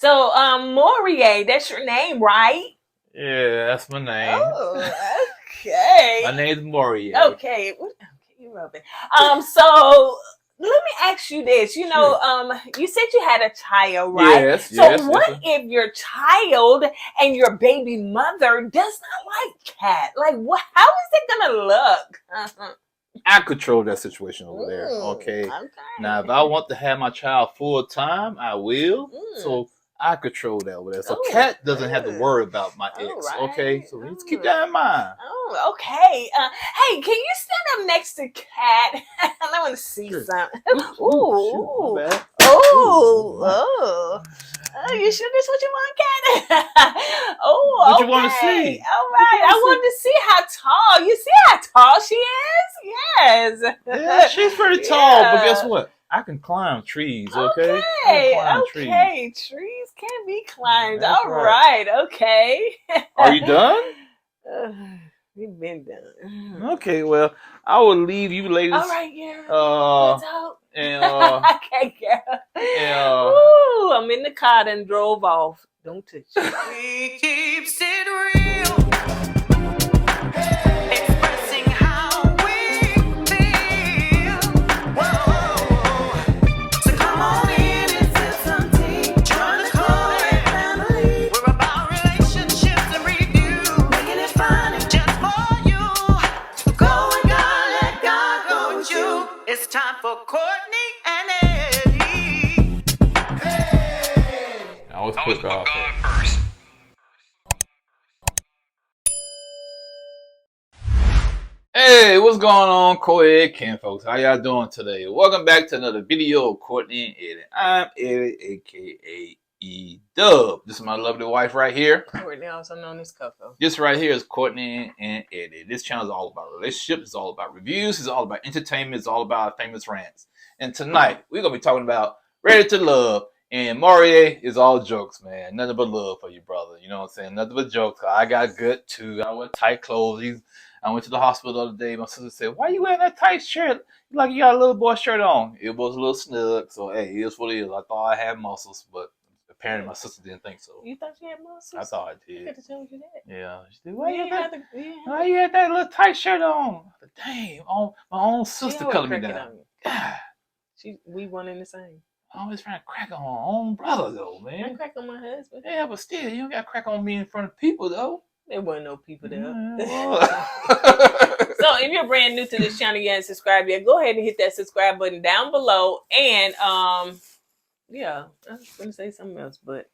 So, Maurier, that's your name, right? Yeah, that's my name. Oh, okay. My name's Maurier. Okay. Okay, you wrote it. So let me ask you this. You know, you said you had a child, right? Yes. So yes. what if your child and your baby mother does not like cat? Like, what? How is it gonna look? I control that situation over there. Okay. Now, if I want to have my child full time, I will. So I control that over there. So Cat doesn't have to worry about my ex. Right. Okay. So just keep that in mind. Oh, okay. Hey, can you stand up next to Cat? I want to see something. Ooh. My bad. Oh. Oh, you sure this what you want, Cat? Oh, What okay. you want to see? All right. I wanted to see how tall. You see how tall she is? Yes. Yeah, she's pretty tall, but guess what? I can climb trees, okay? Okay. Trees can be climbed. That's All right. Okay. Are you done? We've been done. Okay, well, I will leave you ladies. All right, yeah. And okay, girl. Ooh, I'm in the car and drove off. Don't touch it. We keeps it real. Expressing how we feel. Whoa. So come on in and sip some tea. Join the club and family. We're about relationships and review. Making it fun and just for you. Go and God, let God go with you. It's time for Kourtney and Eddie. I always put God first. Hey, what's going on, co-ed Ken folks? How y'all doing today? Welcome back to another video of Kourtney and Eddie. I'm Eddie, aka E12. This is my lovely wife right here. Kourtney, also known as Coco. This right here is Kourtney and Eddie. This channel is all about relationships. It's all about reviews. It's all about entertainment. It's all about famous rants. And tonight, we're going to be talking about Ready to Love. And Maurier is all jokes, man. Nothing but love for you, brother. You know what I'm saying? Nothing but jokes. I got good, too. I wear tight clothes. I went to the hospital the other day. My sister said, "Why you wearing that tight shirt? Like you got a little boy shirt on." It was a little snug. So, hey, it is what it is. I thought I had muscles, but apparently my sister didn't think so. You thought you had muscles? I thought I did. I could have told you that. Yeah. She said, why you had that little tight shirt on? Dang, my own sister colored me down. We one in the same. I always trying to crack on my own brother, though, man. I crack on my husband. Yeah, but still, you don't got to crack on me in front of people, though. There weren't no people there. So, if you're brand new to this channel, you haven't subscribed yet, go ahead and hit that subscribe button down below. And, yeah, I was going to say something else, but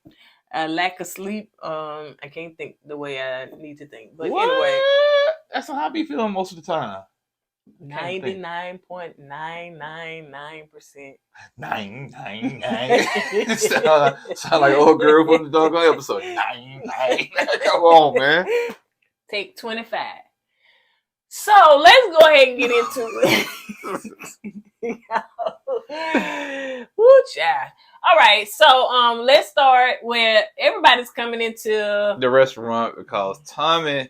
lack of sleep, I can't think the way I need to think. But anyway. That's how I be feeling most of the time. 99.999%. 999. Sound like old girl from the doggone episode. 99. Come on, man. Take 25. So let's go ahead and get into it. Woo, child. All right, so let's start with everybody's coming into the restaurant because Tommy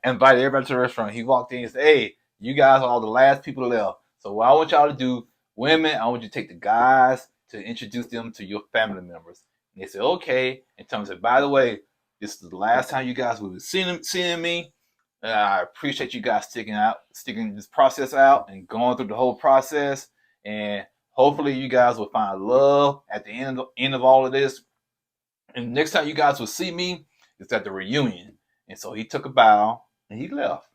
invited everybody to the restaurant. He walked in and said, "Hey, you guys are all the last people left. So what I want y'all to do, women, I want you to take the guys to introduce them to your family members." And they said, "Okay." And Tommy said, "By the way, this is the last time you guys will be seeing me. And I appreciate you guys sticking this process out and going through the whole process. And hopefully you guys will find love at the end of all of this. And next time you guys will see me, it's at the reunion." And so he took a bow and he left.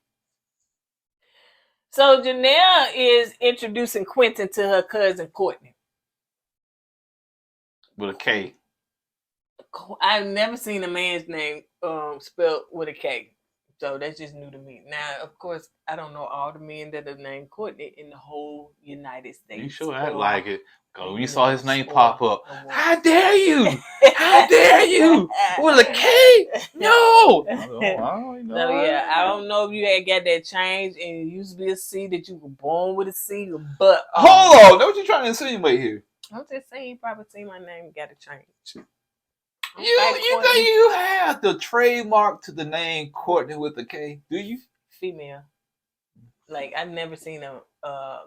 So Janelle is introducing Quinton to her cousin Kourtney. With a K. I've never seen a man's name spelled with a K. So that's just new to me. Now, of course, I don't know all the men that are named Kourtney in the whole United States. You sure act like it. Because when you saw his name pop up, how dare you? How dare you? With a K? No. Yeah, I don't know if you had got that change and it used to be a C that you were born with a C, but hold on, know what you're trying to insinuate here? I'm just saying you probably seen my name and got a change. You think you have the trademark to the name Kourtney with a K? Do you? Female. Like I've never seen a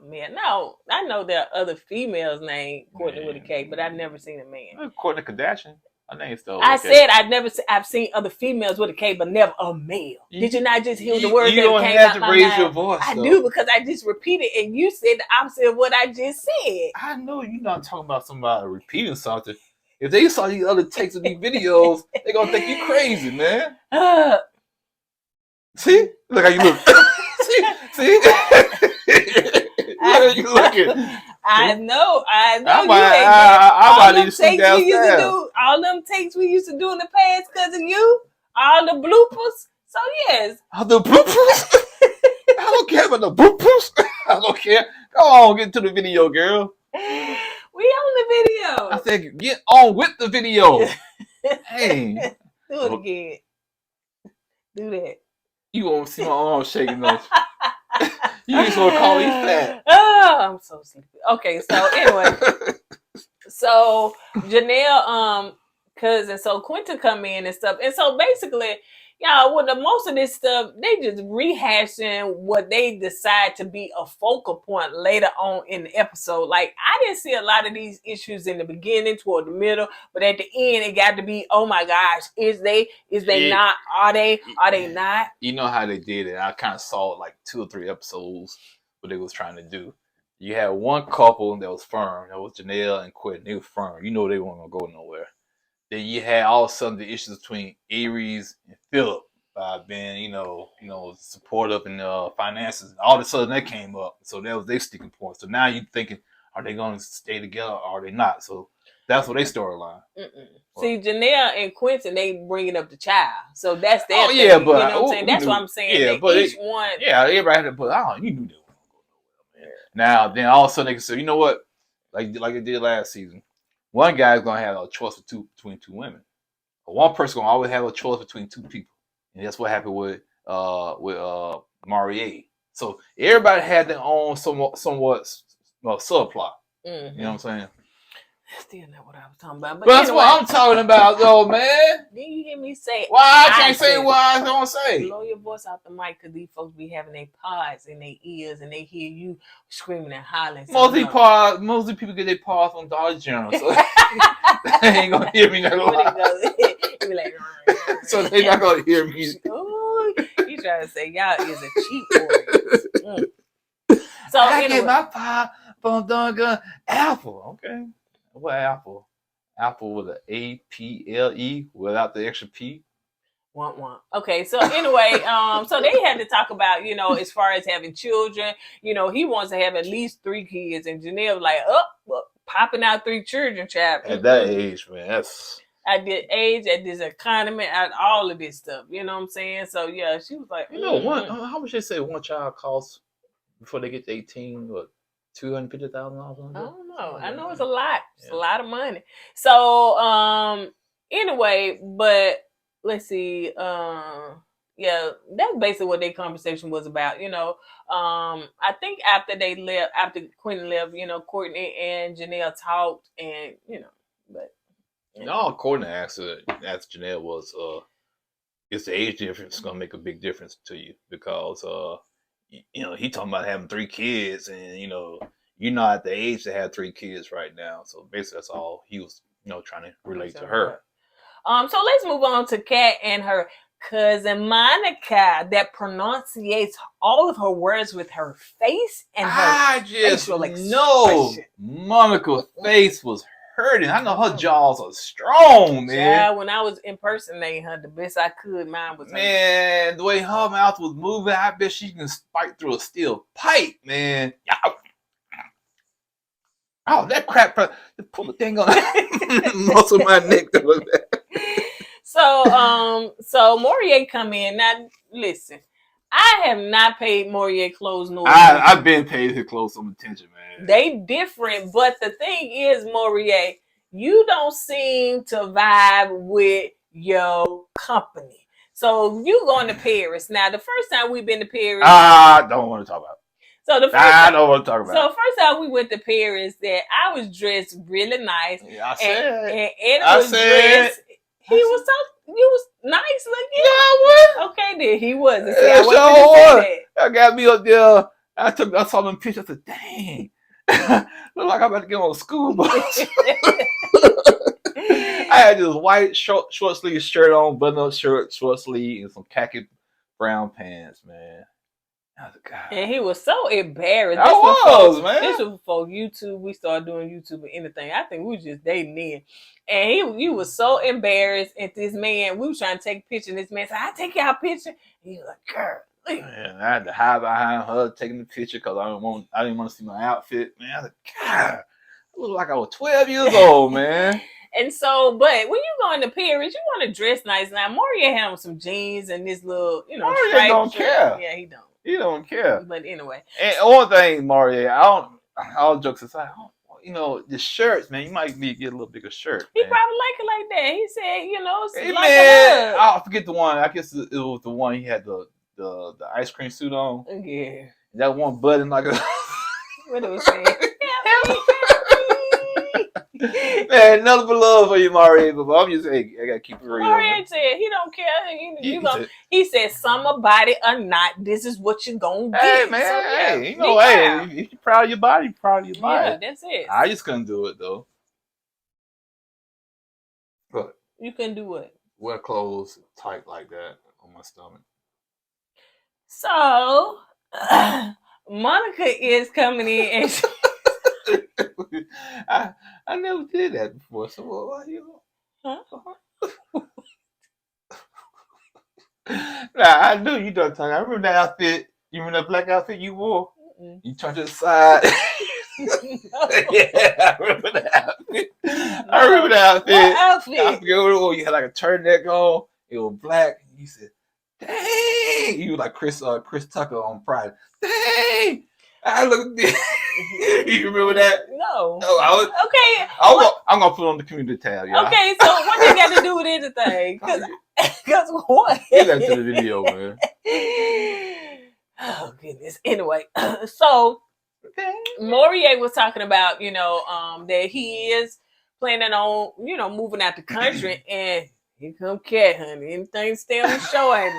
man. No, I know there are other females named Kourtney with a K, but I've never seen a man. Kourtney Kardashian. I think it's still I okay. said I've seen other females with a K, but never a male. Did you not just hear the words You that don't came have out to my raise mouth? your voice. I though. do, because I just repeated, and you said the opposite of what I just said. I know you're not talking about somebody repeating something. If they saw these other takes of these videos, they're gonna think you crazy, man. See? Look how you look. See? Look how you looking. I know. I'm You about to takes we used to do, all them takes we used to do in the past because of you, all the bloopers. So yes. The bloopers? I don't care about the bloopers. I don't care. Go on, get to the video, girl. We on the video. I said, get on with the video. Hey. Do it again. Do that. You won't see my arm shaking though. You just gonna call me fat. Oh, I'm so sleepy. Okay, so anyway. So Janelle, cousin, so Quinton come in and stuff. And so basically, y'all, with most of this stuff, they just rehashing what they decide to be a focal point later on in the episode. Like, I didn't see a lot of these issues in the beginning, toward the middle, but at the end, it got to be, oh my gosh, is they not? Are they not? You know how they did it. I kind of saw like 2 or 3 episodes what they was trying to do. You had one couple that was firm. That was Janelle and Quinton. They were firm. You know they weren't gonna go nowhere. Then you had all of a sudden the issues between Aries and Philip being, you know, supportive in finances. All of a sudden that came up. So that was their sticking point. So now you're thinking, are they going to stay together or are they not? So that's what they storyline. See, Janelle and Quinton, they bringing up the child. So that's their thing. Yeah, but you know what I'm saying? That's what I'm saying. Yeah, but each one. Yeah, everybody had to put, you knew they weren't going to go nowhere, man. Now, then all of a sudden they can say, you know what? Like they did last season. One guy's going to have a choice between 2 women. One person going to always have a choice between 2 people. And that's what happened with Maurier. So everybody had their own somewhat subplot. Mm-hmm. You know what I'm saying? That's still not what I was talking about. But that's anyway, what I'm talking about, though, man. Didn't you hear me say? Why I can't say what I don't say? Blow your voice out the mic, because these folks be having their pods in their ears and they hear you screaming and hollering. Most of people get their pods on Dollar General, so they ain't gonna hear me that lot. Be like, so they not gonna hear me. Oh, you trying to say y'all is a cheap warrior. So I get my pod from Dungan Apple. Okay. What Apple? Apple with an APLE without the extra P. Want. Okay, so anyway, so they had to talk about, as far as having children, he wants to have at least 3 kids, and Janelle was like, popping out 3 children, child. At that age, man, that's at this age, at this economy, at all of this stuff, you know what I'm saying? So yeah, she was like, how much they say one child costs before they get to 18? What? $250,000? I don't know. I know it's a lot. It's a lot of money. So, anyway, but let's see. That's basically what their conversation was about. I think after Quinton left, Kourtney and Janelle talked, and but all Kourtney asked Janelle was, is the age difference going to make a big difference to you? Because he talking about having 3 kids, and you're not at the age to have 3 kids right now. So basically, that's all he was, trying to relate to her. So let's move on to Kat and her cousin Monica, that pronunciates all of her words with her face and her facial expression. No, Monica's face was hurting. I know her jaws are strong, man. Yeah, when I was impersonating her the best I could, mine was man. The way her mouth was moving, I bet she can spike through a steel pipe, man. Oh, that crap! Pull the thing on muscle my neck. So Maurier come in. Now listen, I have not paid Maurier clothes no. I've been paid his clothes some attention, man. They different, but the thing is, Maurier, you don't seem to vibe with your company. So you going to Paris. Now, the first time we've been to Paris. I don't want to talk about it. So the first I don't want to talk about it. So first time we went to Paris, that I was dressed really nice. Yeah, I said. And Eddie was dressed. He was nice looking. Yeah, I was. Okay, then he wasn't. I got me up there. I saw them pictures. I said, dang. Look like I'm about to get on a school bus. I had this white short sleeve shirt on, button up shirt, short sleeve, and some khaki brown pants, man. I was like, God. And he was so embarrassed. I was, man. This was before YouTube. We started doing YouTube or anything. I think we was just dating then. And he was so embarrassed at this man. We was trying to take a picture, and this man said, "I take y'all picture." And he was like, "Girl." Man, I had to hide behind her taking the picture because I didn't want to see my outfit. Man, I was like, God, I look like I was 12 years old, man. And so, but when you go into Paris, you want to dress nice. Now, Maurier had on some jeans and this little, Maurier don't care. Yeah, he don't. He don't care. But anyway. And one thing, Maurier, all jokes aside, the shirts, man, you might need to get a little bigger shirt. He man. probably like it like that. He said, Hey, like man, I forget the one. I guess it was the one he had the ice cream suit on. Yeah. That one button like a. What it was saying? Man, nothing but love for you, Maurier. But I'm just saying, I gotta keep it real. Maurier said he don't care. He said, "Some about it or not, this is what you're gonna get." Hey, man, So, yeah, if you're proud of your body, you're proud of your body. Yeah, that's it. I just couldn't do it though. But you can do what? Wear clothes tight like that on my stomach. So, Monica is coming in and I never did that before. So what Huh? Nah, I knew you done talking. I remember that outfit. You remember that black outfit you wore? Mm-mm. You turned to the side. No. Yeah, I remember that outfit. I remember that outfit. What outfit? I forget what it was. You had like a turtleneck on. It was black. And you said, "Dang!" You were like Chris Tucker on Friday. Dang! I looked. You remember that? No. Oh, Okay. I'm gonna put it on the community tab, y'all. Okay, so what they got to do with anything? Because what? Get that to the video, man. Oh goodness. Anyway, so Maurier was talking about that he is planning on moving out the country, and here come Cat, honey. Anything stay on the show, and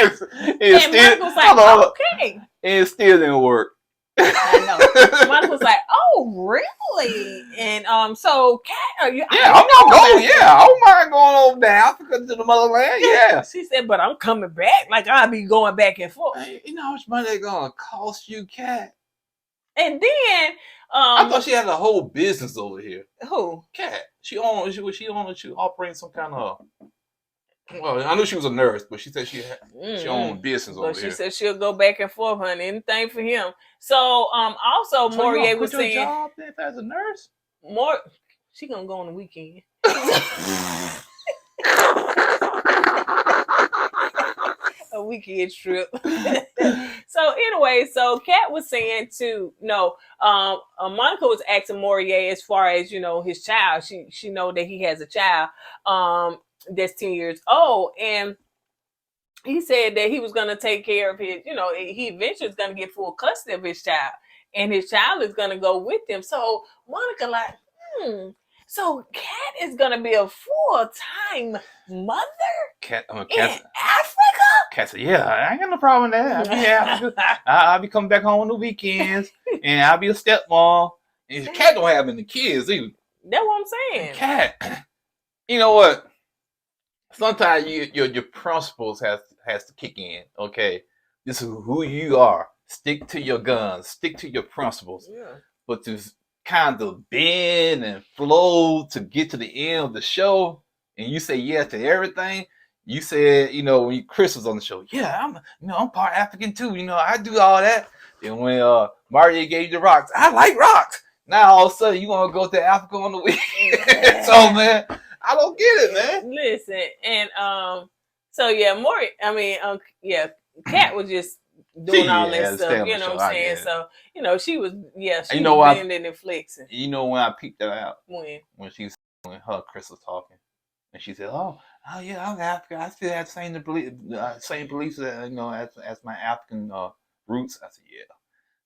Monica was like, okay. It still didn't work. I know. Monica was like, "Oh, really?" And so, Cat, are you? Yeah, I'm gonna go. Yeah, I don't mind going over to Africa to the motherland. Yeah. She said, "But I'm coming back. Like I'll be going back and forth." Hey, you know how much money they gonna cost you, Cat? And then, I thought she had a whole business over here. Who? Cat. She operating some kind of. Well, I knew she was a nurse, but she said she owned business over here. But she here. said she'll go back and forth, honey. Anything for him. So, also Maurier was saying, job as a nurse. She gonna go on the weekend. A weekend trip. So anyway, Kat was saying Monica was asking Maurier as far as his child. She know that he has a child that's 10 years old, and he said that he was going to take care of his. He eventually is going to get full custody of his child, and his child is going to go with him. So Monica So Kat is gonna be a full-time mother in Africa? Kat said, "Yeah, I ain't got no problem with that. I'll be coming back home on the weekends, and I'll be a stepmom." And Kat don't have any kids either. That's what I'm saying. Kat, you know what? Sometimes your principles has to kick in. Okay, this is who you are. Stick to your guns. Stick to your principles. Yeah. But to kind of bend and flow to get to the end of the show, and you say yes to everything. You said, when Chris was on the show, yeah, I'm part African too. I do all that. Then when Maurier gave you the rocks, I like rocks. Now all of a sudden you want to go to Africa on the weekend. So man, I don't get it, man. Listen, and Kat was just doing all that stuff, you know what I'm saying? So, she was bending and flexing. You know when I peeped that out? When Chris was talking. And she said, oh yeah, I'm African. I still have the same beliefs as my African roots. I said, yeah.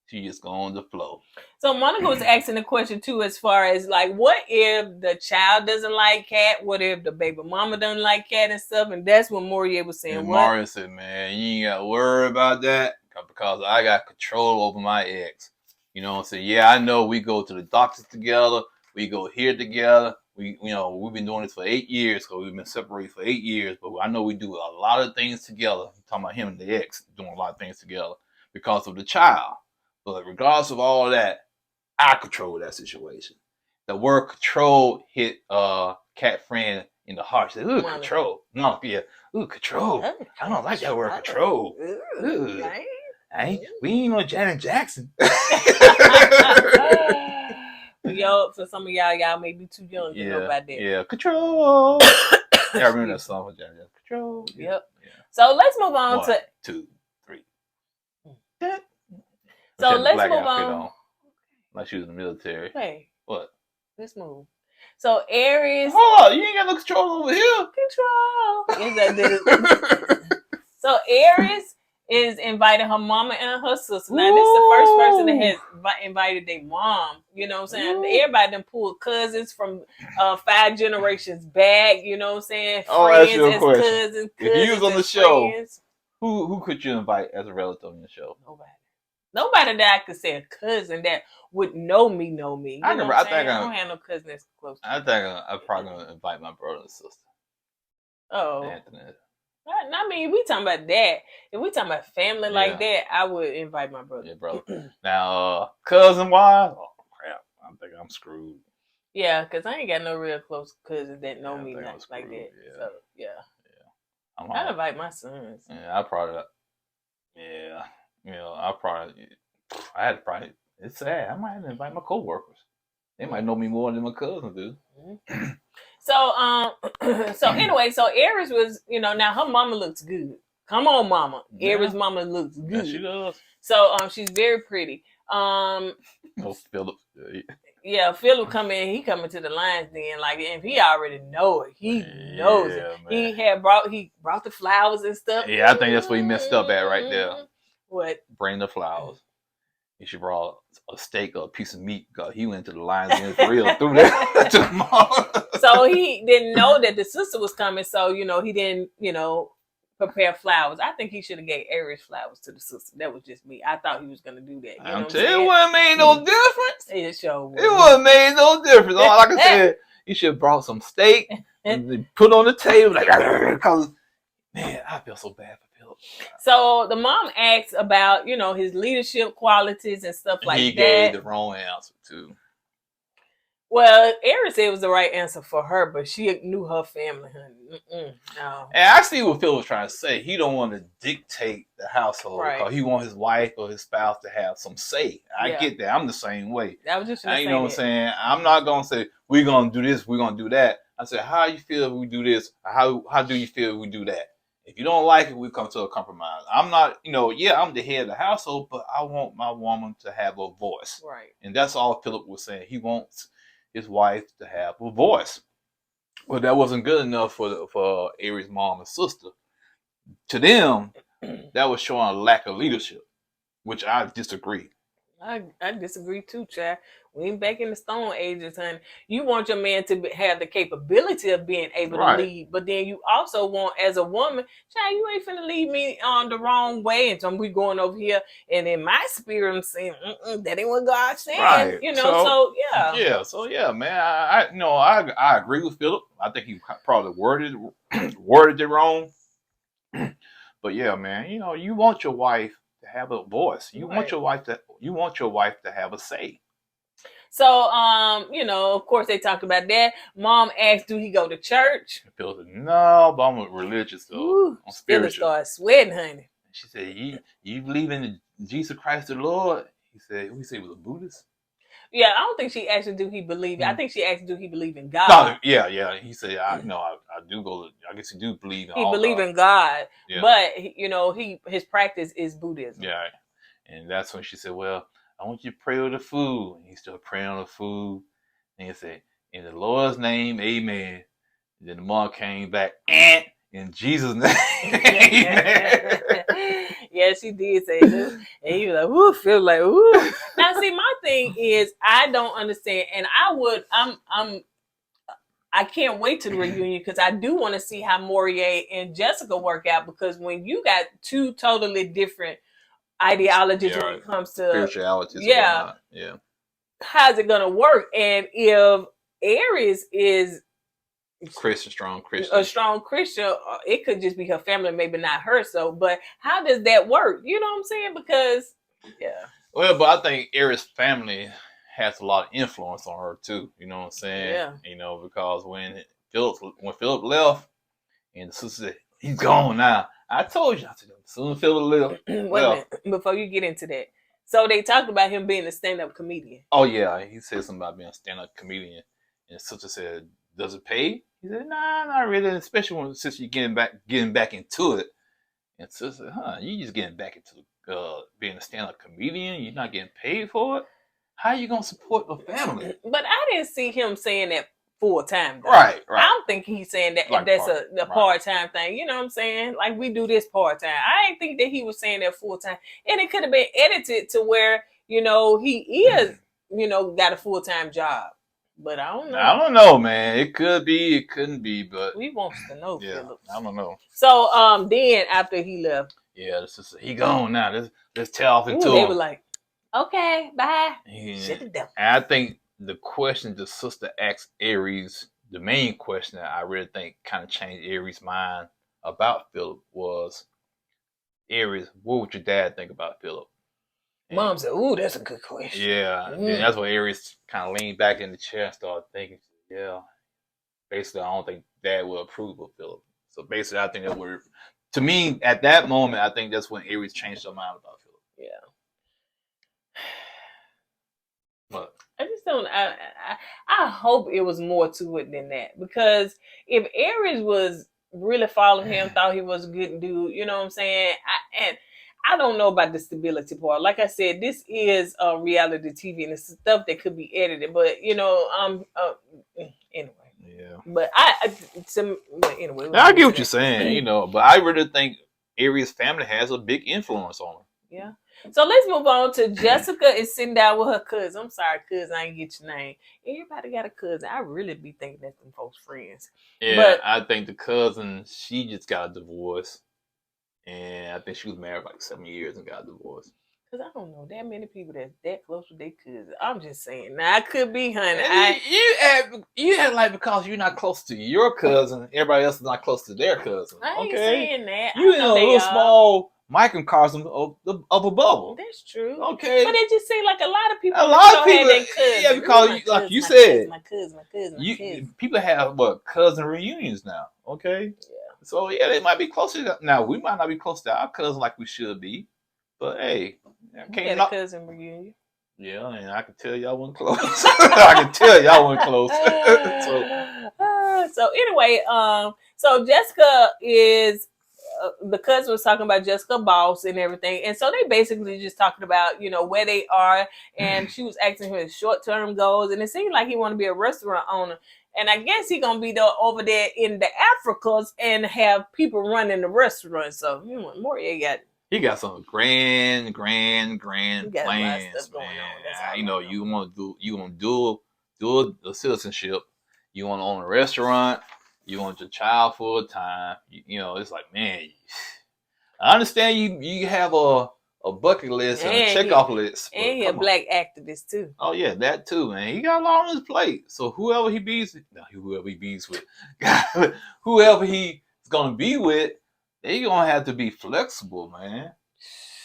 She just go on the flow. So Monica was asking the question too, as far as like, what if the child doesn't like Kat? What if the baby mama doesn't like Kat and stuff? And that's what Maurier was saying. And Maurier said, man, you ain't got to worry about that because I got control over my ex. So yeah, I know we go to the doctors together. We go here together. we've been doing this for 8 years because we've been separated for 8 years, but I know we do a lot of things together. I'm talking about him and the ex doing a lot of things together because of the child. But regardless of all of that, I control that situation. The word control hit Cat Friend in the heart. She said, ooh, control. No, yeah. Ooh, control. I don't like that word control. Ooh. We ain't no Janet Jackson. For some of y'all may be too young to know about that. Yeah, control. Yeah, I remember that song with Janet Jackson. Control. Yep. Yeah. So let's move on 1, 2, 3. So let's move on. Like she was in the military. Hey. What? Let's move. So Aries. Hold on, you ain't got no control over here. Control. Yes, so Aries is inviting her mama and her sister. Now, this is the first person that has invited their mom. You know what I'm saying? Ooh. Everybody done pulled cousins from 5 generations back. You know what I'm saying? Friends as cousins. If you was on the show, who could you invite as a relative on the show? Nobody that I could say a cousin that would know me. You I don't have no cousin that's close to me. I think I'm probably going to invite my brother and sister. Oh. Anthony. I mean, we talking about that. If we talking about family like that, I would invite my brother. Yeah, brother. Now, cousin-wise, oh, crap. I think I'm screwed. Yeah, because I ain't got no real close cousins that know me like that. Yeah. So, I'd invite my sons. Yeah, it's sad. I might have to invite my coworkers. They might know me more than my cousins do. Mm-hmm. So anyway, so Aries was, now her mama looks good. Come on, mama. Yeah. Aries' mama looks good. Yeah, she does. So she's very pretty. Philip. Yeah, Philip he coming to the Lions Den, like, if he already know it, he knows it. Man. He brought the flowers and stuff. Yeah, I think that's what he messed up at right there. What? Bring the flowers. He should brought a steak or a piece of meat because he went to the Lions Den for real through that to the mall. So he didn't know that the sister was coming, so he didn't, prepare flowers. I think he should have gave Aries flowers to the sister. That was just me. I thought he was gonna do that. It wouldn't made no difference. It sure would. It wouldn't made no difference. Like I said, he should have brought some steak and put on the table, like, because man, I feel so bad for Philip. So the mom asks about, his leadership qualities and stuff like that. He gave the wrong answer too. Well, Aries said it was the right answer for her, but she knew her family, honey. No. And I see what Phil was trying to say. He don't want to dictate the household because he want his wife or his spouse to have some say. I get that. I'm the same way. I was just you know what I'm saying? I'm not going to say, we're going to do this, we're going to do that. I said, how you feel if we do this? How do you feel if we do that? If you don't like it, we come to a compromise. I'm not, I'm the head of the household, but I want my woman to have a voice. Right. And that's all Philip was saying. He wants his wife to have a voice. Well, that wasn't good enough for Aries' mom and sister. To them, that was showing a lack of leadership, which I disagree. I disagree too, Chad. We ain't back in the Stone Ages, honey. You want your man to have the capability of being able to lead, but then you also want, as a woman, Chad, you ain't finna lead me on the wrong way, and so we going over here, and in my spirit, I'm saying, that ain't what God said, right. So yeah. Yeah, so yeah, man, I agree with Philip. I think he probably worded it wrong, but yeah, man, you want your wife to have a voice. You want your wife to have a say. So, of course they talked about that. Mom asked, do he go to church? Phil said, no, but I'm religious though. I'm spiritual. Started sweating, honey. She said, you believe in Jesus Christ the Lord? He said he was a Buddhist. Yeah, I don't think she asked, do he believe? I think she asked, do he believe in God? No, yeah. He said, I do go. I guess he do believe in. He believe in God, but his practice is Buddhism. Yeah, and that's when she said, well, I want you to pray on the food. And he started praying on the food, and he said, in the Lord's name, Amen. And then the mom came back, in Jesus' name, Amen. Yeah, she did say this, and he was like, "Woo!" Feel like, "Woo!" Now, see, my thing is, I don't understand, and I can't wait to the reunion because I do want to see how Maurier and Jessica work out. Because when you got two totally different ideologies when it comes to spirituality, how's it gonna work? And if Aries is Christian, strong Christian. a strong Christian. It could just be her family, maybe not her. So, but how does that work? You know what I'm saying? Because, yeah. Well, but I think Aries' family has a lot of influence on her too. You know what I'm saying? Yeah. You know, because when Philip left, and the sister said, he's gone now. I told you. I said, soon as Philip left. Wait a minute. Before you get into that. So they talked about him being a stand-up comedian. Oh yeah, he said something about being a stand-up comedian, and the sister said, "Does it pay?" He said, "Nah, not really. Especially since you're getting back into it." And sister said, "Huh? You just getting back into being a stand-up comedian? You're not getting paid for it? How you gonna support the family?" But I didn't see him saying that full time. Right. I don't think he's saying that Like that's a part-time thing. You know what I'm saying? Like, we do this part-time. I didn't think that he was saying that full-time. And it could have been edited to where, you know, he is, you know, got a full-time job. But I don't know. I don't know, man. It could be, it couldn't be, but We wants to know, yeah, Philip. I don't know. So then after he left, Yeah, this is he gone now. Let's tear off into they him. were like, okay, bye. Yeah. Shut it down. And I think the question the sister asked Aries, the main question that I really think kind of changed Aries' mind about Philip was, Aries, what would your dad think about Philip? Mom said, ooh, that's a good question. Yeah, and that's when Aries kind of leaned back in the chair and started thinking, yeah, basically, I don't think Dad will approve of Philip. So basically, I think that would, to me, at that moment, I think that's when Aries changed her mind about Philip. Yeah. But I just don't. I hope it was more to it than that, because if Aries was really following him, thought he was a good dude, you know what I'm saying? I don't know about the stability part. Like I said, this is reality TV, and it's stuff that could be edited. But you know, anyway. yeah, But but anyway, I get what you're saying, you know. But I really think Aries' family has a big influence on her. Yeah. So let's move on to Jessica is sitting down with her cousin. I'm sorry, cousin, I didn't get your name. Everybody got a cousin. I really be thinking that's them folks' friends. Yeah, But I think the cousin, she just got a divorce. And I think she was married for like 7 years and got a divorce. because I don't know that many people that's that close with their cousin. I'm just saying. Now, I could be, honey. You had like, because you're not close to your cousin, everybody else is not close to their cousin. I ain't Okay? saying that. You I in a know they little are. small microcosm of a bubble. That's true. Okay. But it just seems like a lot of people. A lot of people, had their cousin. yeah, because My like you my said, my cousin. people have what, cousin reunions now. Okay. Yeah. So yeah, they might be closer. Now we might not be close to our cousin like we should be, but hey, I We can't had knock. a cousin reunion. Yeah, and I can tell y'all wasn't close. I can tell y'all wasn't close. So anyway, so Jessica is the cousin was talking about Jessica boss and everything, and so they basically just talking about, you know, where they are, and she was asking him his short-term goals, and it seemed like he want to be a restaurant owner, and I guess he gonna be over there in the Africas and have people running the restaurant. So you know, Maurier He got some grand He got a lot of plans, stuff going on. man. That's all You I know, know. you want to do the citizenship. You want to own a restaurant. You want your child full time. You know, it's like, man, I understand you have a bucket list and a checkoff list. And he a black activist too. Oh yeah, that too, man. He got a lot on his plate. So whoever he beats with, whoever he's gonna be with, they gonna have to be flexible, man.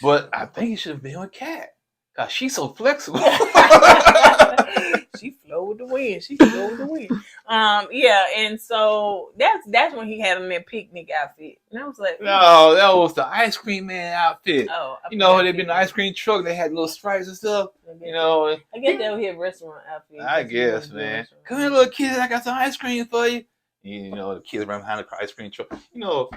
But I think he should have been with Kat. Cause she's so flexible. She flowed with the wind. She flowed with the wind. Yeah, and so that's when he had on that picnic outfit. And I was like, No, that was the ice cream man outfit. oh, You know, they've been in the ice cream truck, they had little stripes and stuff. You know, I guess that was his restaurant outfit. I guess, man. Come here, little kid. I got some ice cream for you. You know, the kids run behind the ice cream truck. You know,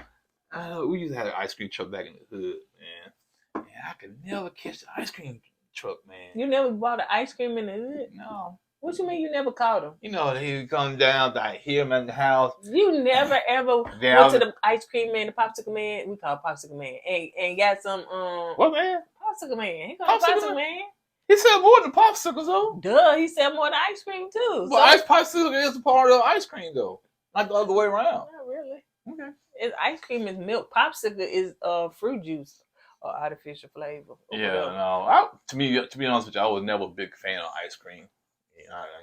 we used to have an ice cream truck back in the hood, man. Man, I could never catch the ice cream truck, man. You never bought an ice cream in the hood? No. What you mean you never caught him? You know, he would come down, I hear him in the house. You never ever went to the ice cream man, the popsicle man. We call it popsicle man, and got some What, man? popsicle man. He called popsicle man. He said more than popsicles, though. Duh, he said more than ice cream too. Well, ice popsicle is a part of ice cream, though. Not the other way around. Not really. Okay. It's ice cream is milk. Popsicle is fruit juice or artificial flavor. Yeah, no. To be honest with you, I was never a big fan of ice cream.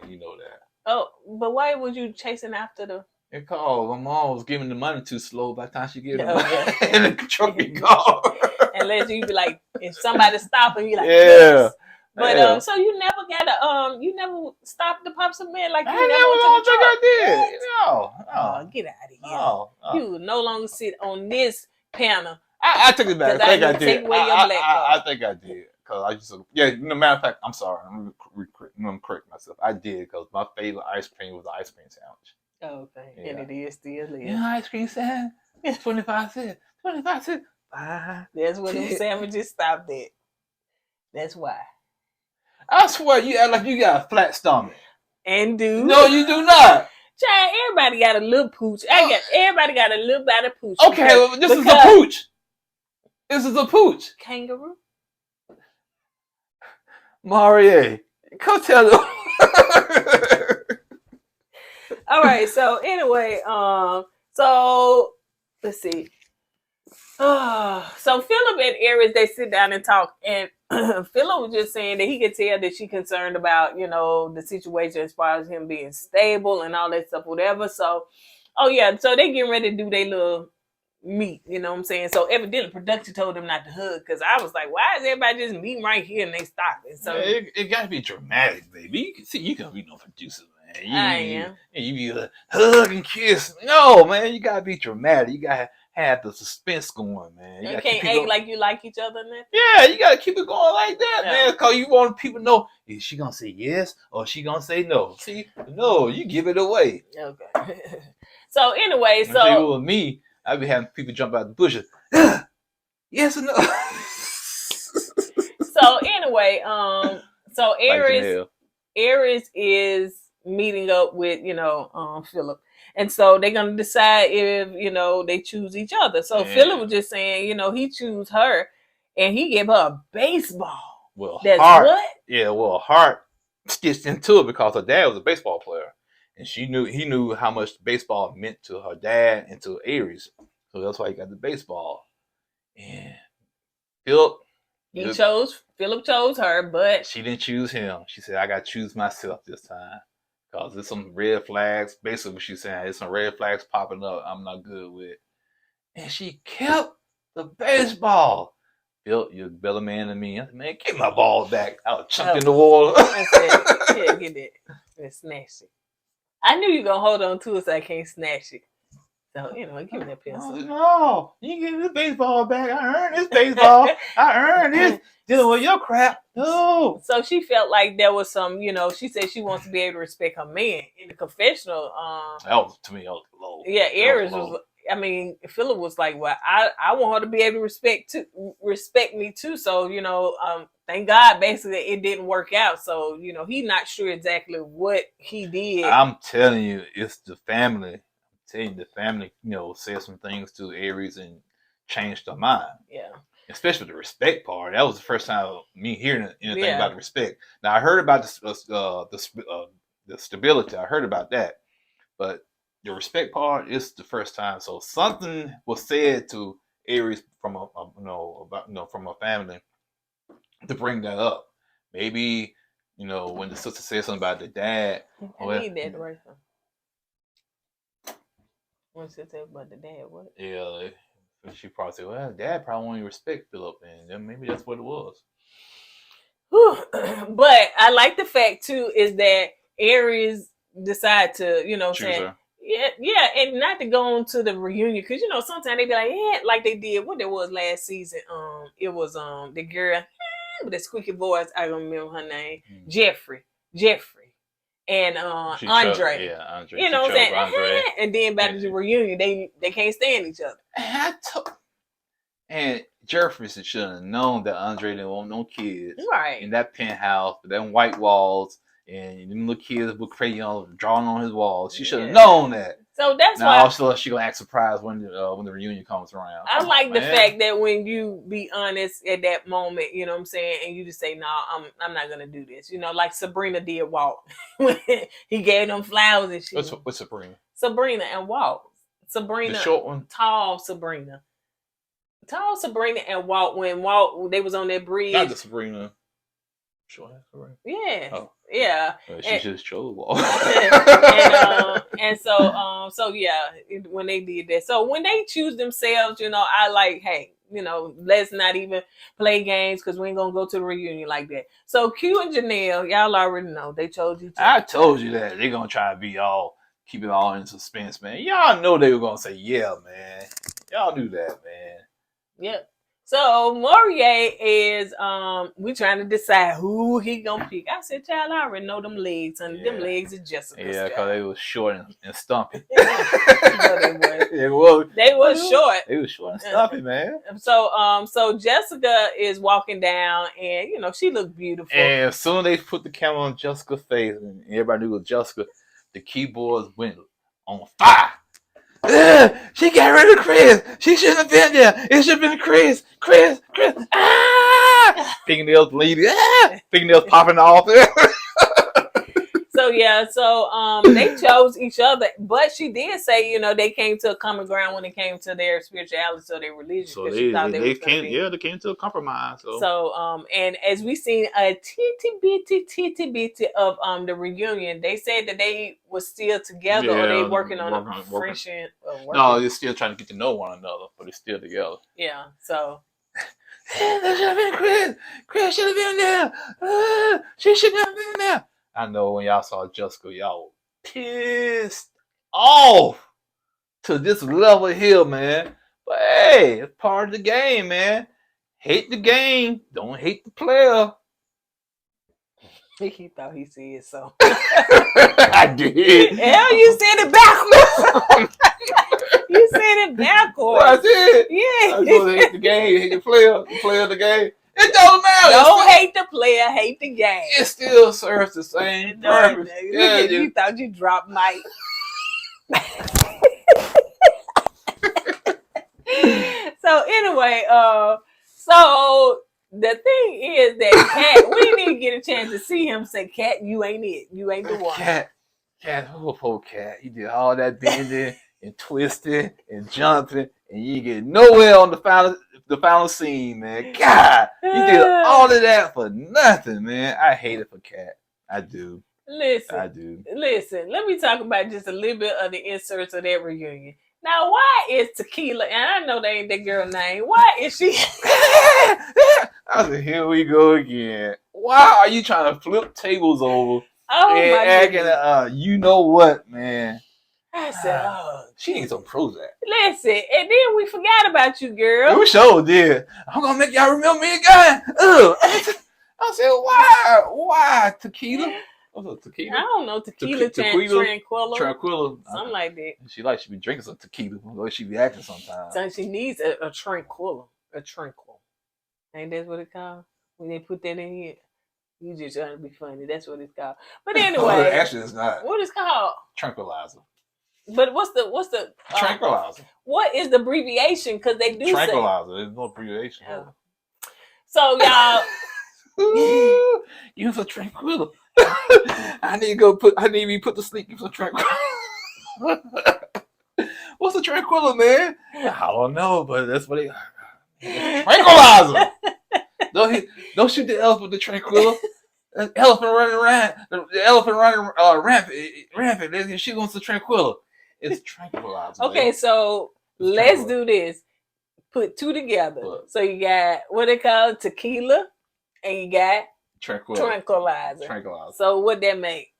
You know that. Oh, but why was you chasing after the? It called. My mom was giving the money too slow by the time she gave the Oh, money. yeah. And the truck be gone. Unless you be like, if somebody stop and you like, Yeah. yes. But Yeah. so you never got a you never stopped to pop some man like you I never went to don't the think I truck. did. No. Oh, get out of here! No. You will no longer sit on this panel. I took it back. I think I did. Take away your black card. I think I did. Cause I just no matter of fact, I'm sorry. I'm correct myself. I did because my favorite ice cream was the ice cream sandwich. Okay, Yeah. and it is still there. You know, ice cream sandwich, 25 cents. 25 cents. That's where them sandwiches stopped at. That's why. I swear, you act like you got a flat stomach. And do No, you do not. Child, everybody got a little pooch. Everybody got a little bit of pooch. Okay, well, this is a pooch. This is a pooch. Kangaroo. Maurier, come tell them. All right. So anyway, so let's see. So Philip and Aries, they sit down and talk, and Philip was just saying that he could tell that she's concerned about, the situation as far as him being stable and all that stuff, whatever. So, so they getting ready to do their little meet, you know what I'm saying? So evidently production told them not to hug, because I was like, why is everybody just meeting right here and they stopping? So it got to be dramatic, baby. You can see, you can be no producer, man. I am. You be like, hug and kiss. No, man, you got to be dramatic. You got to have the suspense going, man. You can't act like you like each other, man. Yeah, you gotta keep it going like that, man. Because you want people to know, is she gonna say yes or is she gonna say no? See, no, you give it away. Okay. So anyway, If it was me, I'd be having people jump out the bushes. Yes or no? So anyway, so Like Aries is meeting up with Philip. And so they're gonna decide if they choose each other. So Philip was just saying, he choose her, and he gave her a baseball. Well, that's Hart, what? Yeah, well, Hart stitched into it because her dad was a baseball player, and he knew how much baseball meant to her dad and to Aries. So that's why he got the baseball. And Philip chose her, but she didn't choose him. She said, I got to choose myself this time. Because there's some red flags. Basically what she's saying, there's some red flags popping up I'm not good with. And she kept the baseball. Phil, you're a better man than me. I said, man, give my ball back. I was chunked in the wall. I said, yeah, get it. And snatch it. I knew you were going to hold on to it so I can't snatch it. So, give me that pencil. No, you give me this baseball back. I earned this baseball. I earned this. Dealing with your crap. No. So she felt like there was some, she said she wants to be able to respect her man. In the confessional, that was low. Yeah, Aries was. Philip was like, well, I want her to be able to respect me too. So, thank God basically it didn't work out. So, he's not sure exactly what he did. I'm telling you, it's the family. The family, said some things to Aries and changed her mind. Yeah. Especially the respect part. That was the first time me hearing anything about the respect. Now I heard about the stability. I heard about that, but the respect part is the first time. So something was said to Aries from from a family to bring that up. Maybe when the sister said something about the dad. I need that right now. When she said about the dad, what? Yeah, she probably said, well, dad probably wanted to respect Philip, and then maybe that's what it was. But I like the fact, too, is that Aries decided to, choose her. Yeah, and not to go on to the reunion, because, sometimes they be like, like they did, what it was last season. It was the girl with the squeaky voice, I don't remember her name, Jeffrey. And Andre. Andre. You know what I'm saying? Andre. And then back to the reunion, they can't stand each other. And Jeffrey should have known that Andre didn't want no kids. Right. In that penthouse with them white walls and them little kids with crayon drawing on his walls. She should have known that. So that's now, why. Also, she gonna act surprised when the reunion comes around. I like the fact that when you be honest at that moment, you know what I'm saying, and you just say, "No, I'm not gonna do this." Like Sabrina did Walt when he gave them flowers and shit. What's Sabrina? Sabrina and Walt. Sabrina, the short one, tall Sabrina and Walt. When Walt they was on that bridge. Not the Sabrina. Sure, that's correct. Yeah, Oh. yeah. She just chose one. And so yeah, when they did that, so when they choose themselves, I like, hey, let's not even play games because we ain't gonna go to the reunion like that. So Q and Janelle, y'all already know they chose each other. I told you that they're gonna try to keep it all in suspense, man. Y'all know they were gonna say, yeah, man. Y'all knew that, man. Yep. So Maurier is we trying to decide who he gonna pick. I said, child, I already know them legs, and them legs are Jessica. Yeah, because they was short and stumpy. They was short. They was short and stumpy, man. So Jessica is walking down, and she looked beautiful. And as soon as they put the camera on Jessica's face, and everybody knew it was Jessica, the keyboards went on fire. She got rid of Chris. She shouldn't have been there. It should have been Chris. Ah! Fingernails bleeding. Ah! Fingernails popping off. So they chose each other, but she did say, they came to a common ground when it came to their spirituality, so their religion. So they came to a compromise. So and as we seen a titty bitty of the reunion, they said that they were still together, or they working on a friendship. No, they're still trying to get to know one another, but they're still together. Yeah. So. That should have been Chris. Chris should have been there. She shouldn't have been there. I know when y'all saw Jessica, y'all pissed off to this level here, man. But hey, it's part of the game, man. Hate the game, don't hate the player. He thought he said so. I did. Hell, you said it backwards. You said it backwards. Well, I did. Yeah. I was supposed to hate the game, hate the player of the game. It don't matter. Don't hate the player, hate the game. It still serves the same purpose. Yeah, you thought you dropped Mike. So anyway, so the thing is that Cat, we didn't even get a chance to see him say, Cat, you ain't it. You ain't the one. Cat, poor Cat. He did all that bending and twisting and jumping, and you get nowhere on the final scene, man. God, you did all of that for nothing, man. I hate it for Cat. I do. Listen, let me talk about just a little bit of the inserts of that reunion. Now, why is Tequila, and I know that ain't that girl's name, why is she? I said, here we go again. Why are you trying to flip tables over and acting, you know what, man? I said, she needs some Prozac. Listen, and then we forgot about you, girl. You sure did. I'm gonna make y'all remember me again. I said, why tequila? What's tequila? I don't know, tequila. Tranquilla. Something like that. She be drinking some tequila. Or she be acting sometimes. So she needs a tranquilla. A tranquil. Ain't that what it's called? When they put that in here? You just trying to be funny. That's what it's called. But anyway. Actually, it's not. What is it called? Tranquilizer. But what's the tranquilizer? What is the abbreviation? Because they do tranquilizer. There's no abbreviation. Oh. So y'all, use a tranquilizer. I need to be put to sleep. Use a tranquilizer. What's a tranquilizer, man? I don't know, but that's what tranquilizer. Don't shoot the elephant with the tranquilizer. The elephant running around. The elephant running rampant. She wants the tranquilizer. It's tranquilizer. Okay, so let's do this. Put two together. What? So you got what they call tequila, and you got tranquilizer. So what that make?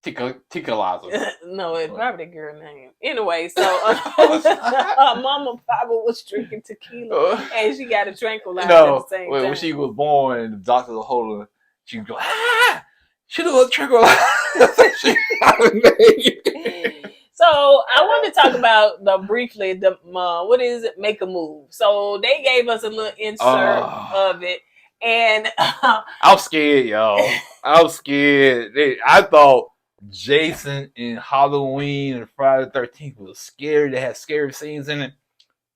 Tickleizer. No, it's probably the girl name. Anyway, so Mama Papa was drinking tequila, and she got a tranquilizer at the same time. When she was born, the doctor was holding her. She would go, she was tranquilizer. So I want to talk about briefly what is it? Make a Move. So they gave us a little insert of it, and I'm scared, y'all. I'm scared. I thought Jason in Halloween and Friday the 13th was scary. They had scary scenes in it.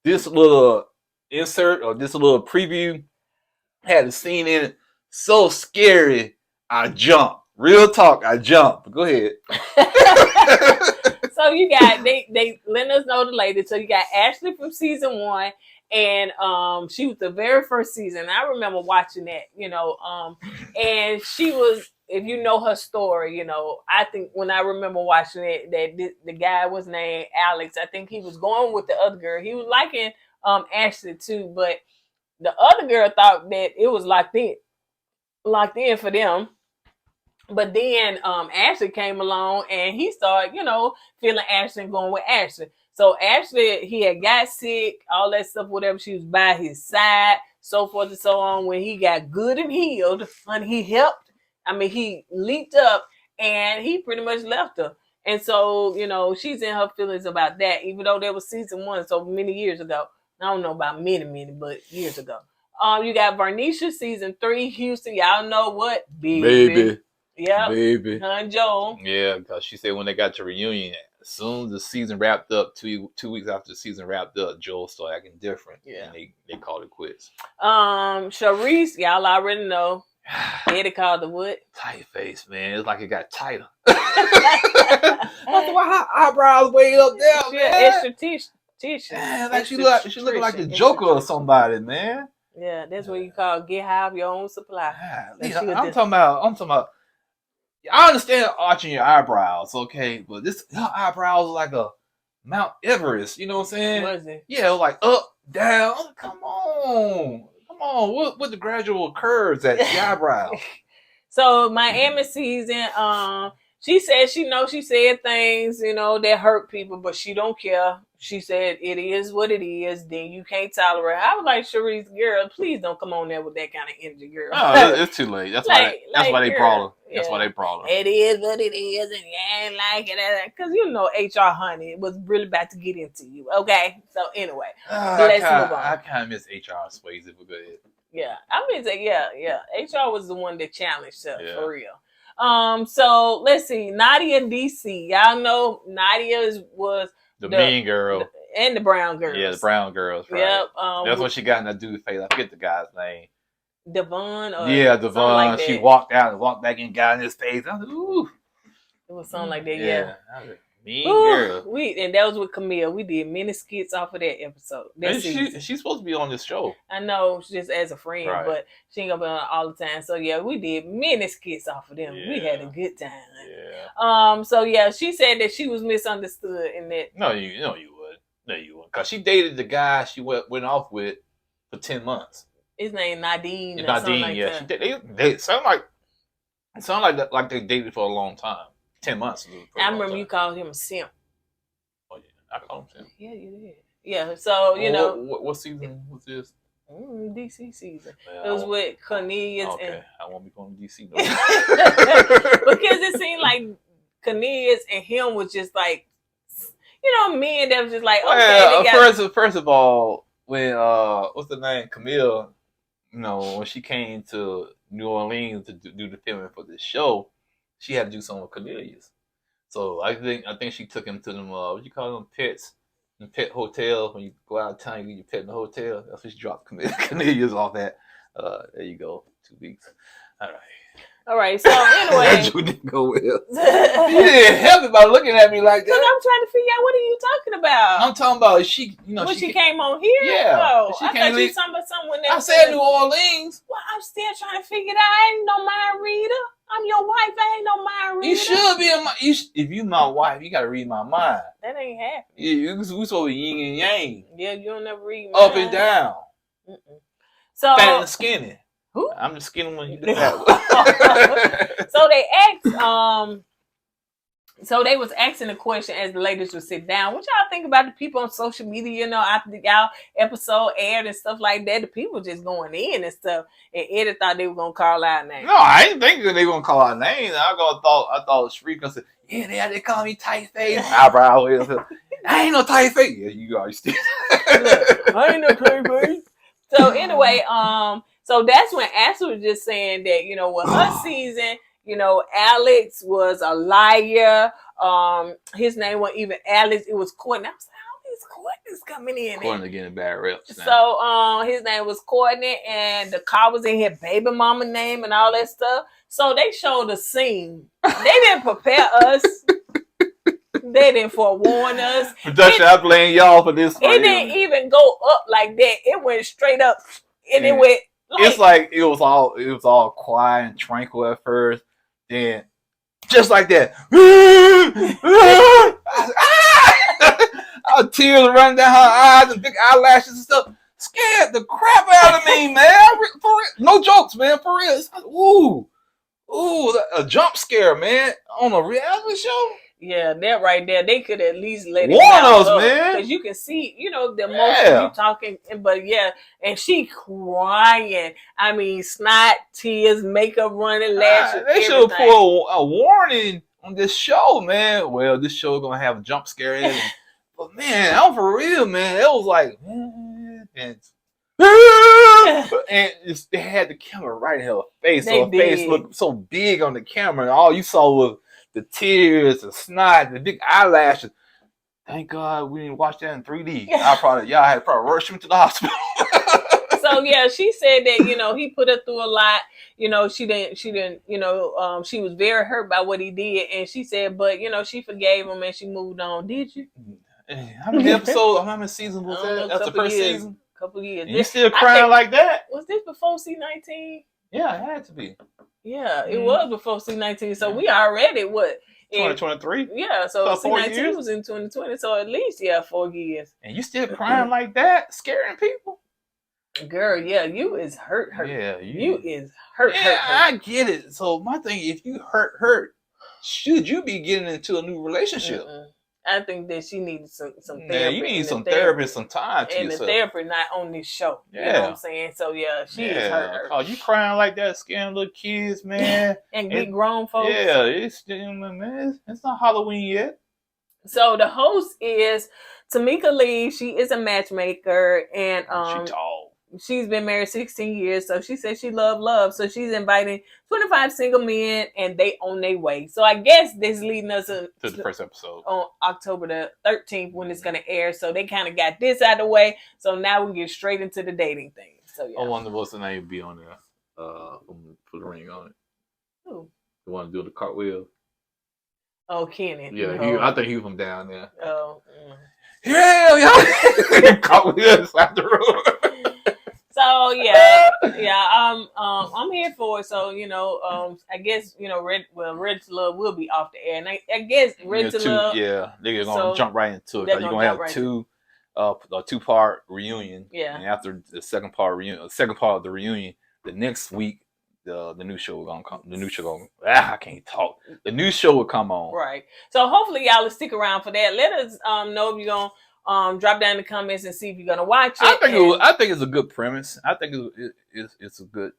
This little insert or this little preview had a scene in it so scary. I jumped. Real talk, I jumped. Go ahead. So you got they letting us know the latest. So you got Ashley from season 1, and she was the very first season. I remember watching that, and she was. If you know her story, I think when I remember watching it, that the guy was named Alex. I think he was going with the other girl. He was liking Ashley too, but the other girl thought that it was locked in for them. But then Ashley came along and he started, feeling Ashley and going with Ashley. So Ashley, he had got sick, all that stuff, whatever. She was by his side, so forth and so on. When he got good and healed, and he helped. I mean, he leaped up and he pretty much left her. And so, she's in her feelings about that, even though there was season 1 so many years ago. I don't know about many, but years ago. You got Varnisha season 3, Houston. Y'all know what? Baby. Yeah, baby. Her and Joel. Yeah, because she said when they got to reunion, as soon as the season wrapped up, two weeks after the season wrapped up, Joel started acting different. Yeah. And they called it quits. Sharice, y'all already know. Eddie called the what? Tight face, man. It's like it got tighter. That's why her eyebrows way up there, She man. extra tissue. Man, like she look like the Joker or somebody, man. Yeah, that's what you call get high of your own supply. I'm talking about. I understand arching your eyebrows, okay, but her eyebrows are like a Mount Everest. You know what I'm saying? Was it? Yeah, like up, down. Come on. With the gradual curves at the eyebrow. So Miami season, she said she said things, that hurt people, but she don't care. She said it is what it is. Then you can't tolerate. I was like, Sharice, girl, please don't come on there with that kind of energy, girl. No, it's too late. That's why they brought her. That's why they brought her. It is what it is, and you ain't like it, because HR honey was really about to get into you. Okay, so anyway, let's move on. I kind of miss HR Swayze, but go ahead. Yeah, I mean, yeah. HR was the one that challenged her for real. So let's see, Nadia DC. Y'all know Nadia was the mean girl and the brown girls. Yeah, the brown girls. Right. Yep. That's what she got in that dude's face. I forget the guy's name. Devon. Devon. Like she walked out and walked back and got in his face. I was like, ooh. It was something like that. Yeah. Mean girl. And that was with Camille. We did many skits off of that episode. She's supposed to be on this show. I know, just as a friend, right. But she ain't gonna be on all the time. So yeah, we did many skits off of them. Yeah. We had a good time. Yeah. So yeah, she said that she was misunderstood in that. No, you would. Because she dated the guy she went off with for 10 months. His name Nadine. Nadine, yeah. They sound like they dated for a long time. 10 months. I remember you called him a simp. Oh yeah, I called him simp. Yeah, you did. Yeah, so what season was this? DC season. It was with Cornelius. Okay, I won't be going to DC no because it seemed like Cornelius and him was just like, men that was just like, okay. First of all, when what's the name, Camille, when she came to New Orleans to do the filming for this show, she had to do something with Cornelius. So I think she took him to them what you call them, pets, the pet hotel. When you go out of town, you get your pet in the hotel. That's what she dropped Cornelius off at. There you go, 2 weeks. All right. So anyway, you didn't go well. You didn't help it by looking at me like that. Because I'm trying to figure out what are you talking about. I'm talking about she. When she came on here. Yeah. Oh, I thought you were talking about someone that. I said New Orleans. Well, I'm still trying to figure it out. I ain't no mind reader. I'm your wife. I ain't no mind reader. You should be if you my wife, you gotta read my mind. That ain't happening. Yeah, we supposed to be yin and yang. Yeah, you don't never read my mind. Up and down. So fat and skinny. Who? I'm the skinny one. You do that. So they asked. So they was asking the question as the ladies would sit down. What y'all think about the people on social media? After y'all episode aired and stuff like that, the people just going in and stuff. And Eddie thought they were gonna call our names. No, I didn't think that they were gonna call our names. I thought Shreek gonna say, yeah, they call me tight face. Eyebrow. I ain't no tight face. Yeah, you already still. I ain't no tight face. So anyway, so that's when Ashley was just saying that, with her season, Alex was a liar. His name wasn't even Alex. It was Quinton. I was like, how is Quinton's coming in? Quinton getting bad reps now. So his name was Kourtney, and the car was in his baby mama name and all that stuff. So they showed a scene. They didn't prepare us. They didn't forewarn us. Production, I blame y'all for this. It didn't even go up like that. It went straight up, and it went. It's like it was all quiet and tranquil at first. Then, just like that, tears running down her eyes and big eyelashes and stuff. Scared the crap out of me, man. For real. No jokes, man. For real. It's like, ooh, a jump scare, man, on a reality show. Yeah, that right there. They could at least let it warn us, man, because you can see, the emotion you talking. But yeah, and she crying. I mean, snot, tears, makeup running, lashes. They should have put a warning on this show, man. Well, this show gonna have a jump scare in it. But man, I'm for real, man. It was like, and they had the camera right in her face, so her face looked so big on the camera, and all you saw was the tears, the snot, the big eyelashes. Thank God we didn't watch that in 3D. Y'all had probably rushed him to the hospital. So yeah, she said that he put her through a lot. She didn't. She was very hurt by what he did, and she said, but she forgave him and she moved on. Did you? How many episodes? How many seasons was that? That's the first season. Couple years. And you still crying like that? Was this before C19? Yeah, it had to be. Yeah, it was before C19. So we already 2023? Yeah, so C19 was in 2020. So at least 4 years. And you still crying like that, scaring people? Girl, yeah, you is hurt. Yeah, you is hurt. Yeah, I get it. So my thing, if you hurt, should you be getting into a new relationship? I think that she needed some therapy. Yeah, you need some therapy, some time to yourself. And the therapy not on this show. Yeah. You know what I'm saying? So yeah, she is hurt. Oh, you crying like that, scaring little kids, man. and big grown folks. Yeah, it's not Halloween yet. So the host is Tamika Lee. She is a matchmaker, and she tall. She's been married 16 years, so she says she love. So she's inviting 25 single men, and they on their way. So I guess this leading us to the first episode on October the 13th when it's going to air. So they kind of got this out of the way. So now we get straight into the dating thing. So yeah. I wonder what's the name be on there. Put the ring on it. Who? The one to do the cartwheel. Oh, Kenny. Yeah, I think he was from down there. Oh. Yeah. Cartwheel slap the road. So yeah, I'm here for it. So I guess Red to Love will be off the air, and I guess Red to Love. Yeah, they're gonna jump right into it. You're gonna have a 2-part reunion. Yeah, and after the second part of the reunion, the next week the new show gonna come. I can't talk. The new show will come on. Right. So hopefully y'all will stick around for that. Let us know if you're gonna. Drop down in the comments and see if you're gonna watch it. I think it's a good premise. I think it's a good.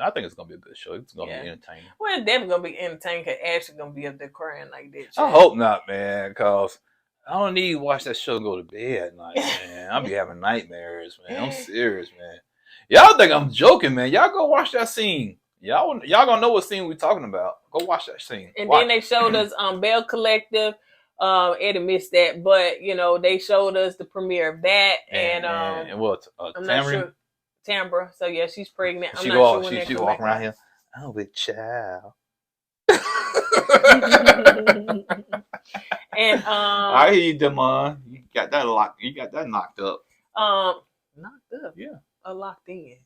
I think it's gonna be a good show. It's gonna be entertaining. Well, it's definitely gonna be entertaining because Ashley gonna be up there crying like that. I hope not, man. Cause I don't need to watch that show and go to bed at night, man. I'll be having nightmares, man. I'm serious, man. Y'all think I'm joking, man? Y'all go watch that scene. Y'all gonna know what scene we're talking about. Go watch that scene. And then they showed us Bell Collective. Eddie missed that, but they showed us the premiere of that, and what? I'm not sure. Tambra. So yeah, she's pregnant. She walking around here. Oh, with child. And I hear you, Damon. You got that locked. You got that knocked up. Knocked up. Yeah. Locked in.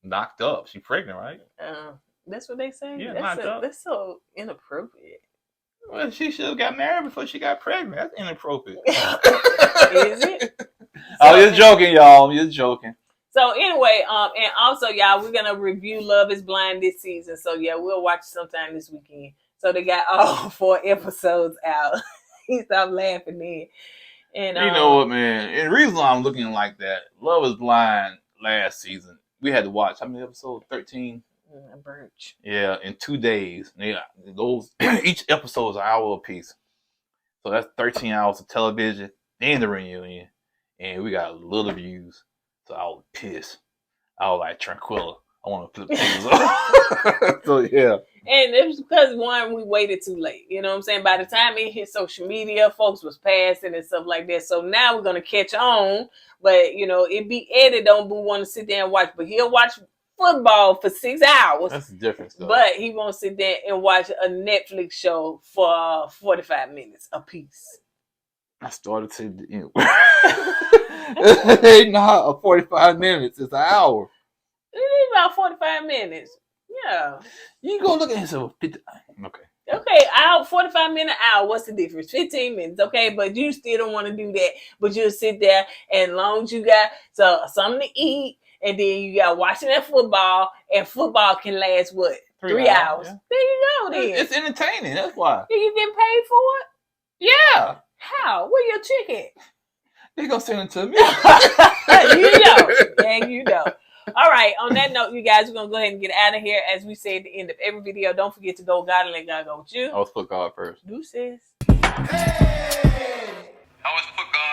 Knocked up. She's pregnant, right? That's what they say. Yeah, knocked up. That's so inappropriate. Well, she should have got married before she got pregnant. That's inappropriate. Is it? You're joking, y'all. You're joking. So anyway, and also, y'all, we're gonna review Love Is Blind this season. So yeah, we'll watch sometime this weekend. So they got all 4 episodes out. He stopped laughing then. And you know what, man? And the reason why I'm looking like that, Love Is Blind last season, we had to watch how many episodes? 13. A birch. Yeah, in 2 days. Yeah, those each episode is an hour apiece. So that's 13 hours of television and the reunion. And we got little views. So I was pissed. I was like, Tranquilla, I want to flip things up. So yeah. And it was because we waited too late. You know what I'm saying? By the time it hit social media, folks was passing and stuff like that. So now we're gonna catch on. But it be Eddie don't want to sit there and watch, but he'll watch football for 6 hours. That's the difference, though. But he won't sit there and watch a Netflix show for 45 minutes a piece. I started to It's not a 45 minutes. It's an hour. It is about 45 minutes. Yeah. You go look at yourself. Okay. Okay, 45-minute hour. What's the difference? 15 minutes, okay? But you still don't want to do that. But you'll sit there, and as long as you got something to eat, and then you got watching that football, and football can last what? 3 hours. Yeah. There you go. Then it's entertaining. That's why. Are you getting paid for it? Yeah. How? Where your chicken? They gonna send it to me. You know, and you know. All right. On that note, you guys, we're gonna go ahead and get out of here. As we say at the end of every video, don't forget to go God and let God go with you. I was put God first. Deuces. Hey! I was put God